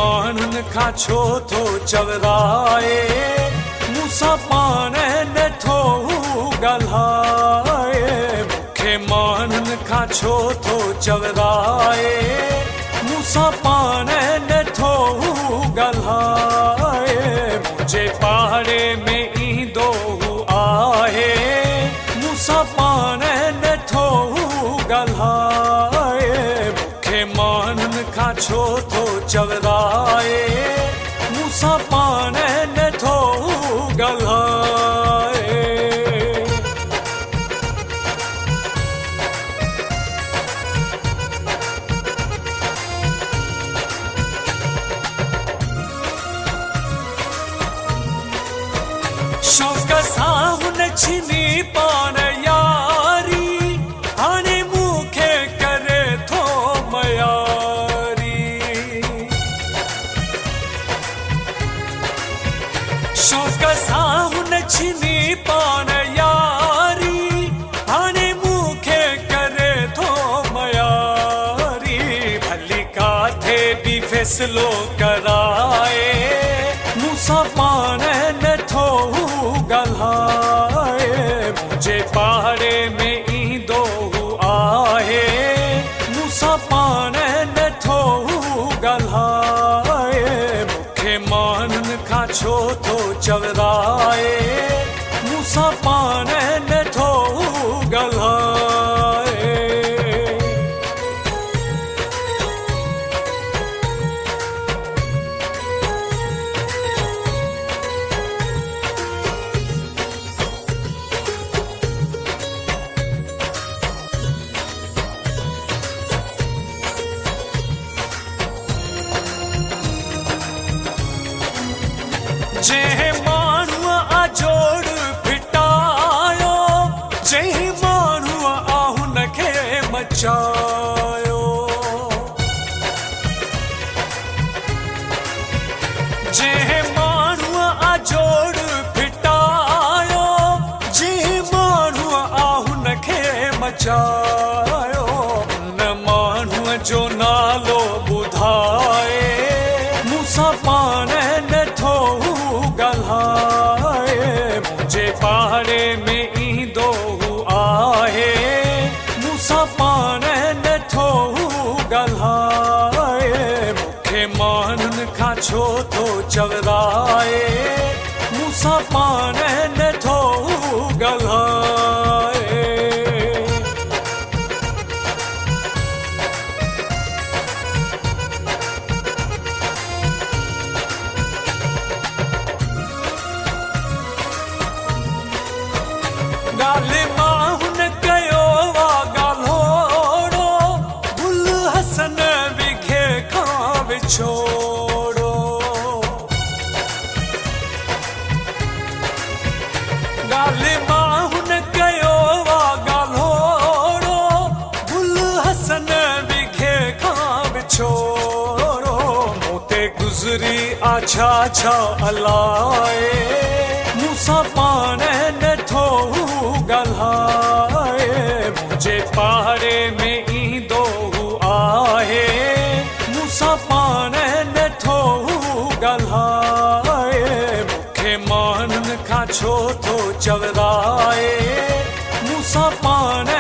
माण्हुनि खां छो थो चवराए मूंसां पाण नथो ॻाल्हाए मूंखे माण्हुनि खां छो थो चवराए मूंसां पाण नथो ॻाल्हाए मुंहिंजे पाड़े में ईंदो आहे मूंसां पाण नथो ॻाल्हाए मूंखे माण्हुनि खां छो थो चवराए मूंसां पाण नथो ॻाल्हाए शौक़ सां हुन छिनी पाण यारी हाणे मूंखे करे थो मयारी शौक़ सां हुन छिनी पाण यारी हाणे मूंखे करे थो मयारी भली काथे बि फ़ैसिलो कराए मूंसां पाण नथो ॻाल्हाए मुंहिंजे पाड़े में ईंदो आहे मूंसां पाण नथो ॻाल्हाए मूंखे माण्हुनि खां छो थो चवराए मूंसां पाण नथो ॻाल्हाए जंहिं माण्हूअ आजोड़ फिटायो जंहिं माण्हूअ आ हुनखे मचायो जंहिं माण्हूअ आजोड़ फिटायो जंहिं माण्हूअ आ हुनखे मचायो हुन माण्हूअ जो नालो ॿुधाए मूंसां पाण नथो ॻाल्हाए मुंहिंजे पाड़े में ईंदो आहे मूंसां पाण नथो ॻाल्हाए मूंखे माण्हुनि खां छो थो चवराए मूंसां पाण नथो ॻाल्हाए ॻाल्हि मां हुन कयो ॻाल्होड़ो गुल हसन विघे खां विछोड़ो ॻाल्हि मां हुन कयो ॻाल्होड़ो गुल हसन विघे खां विछोड़ो मूं ते गुज़री आ छा छा अलाए मूंसां पाण नथो ॻाल्हाए मुंहिंजे पाड़े में ईंदो आहे मूंसां पाण नथो ॻाल्हाए मूंखे माण्हुनि खां छो थो चवराए मूंसां पाण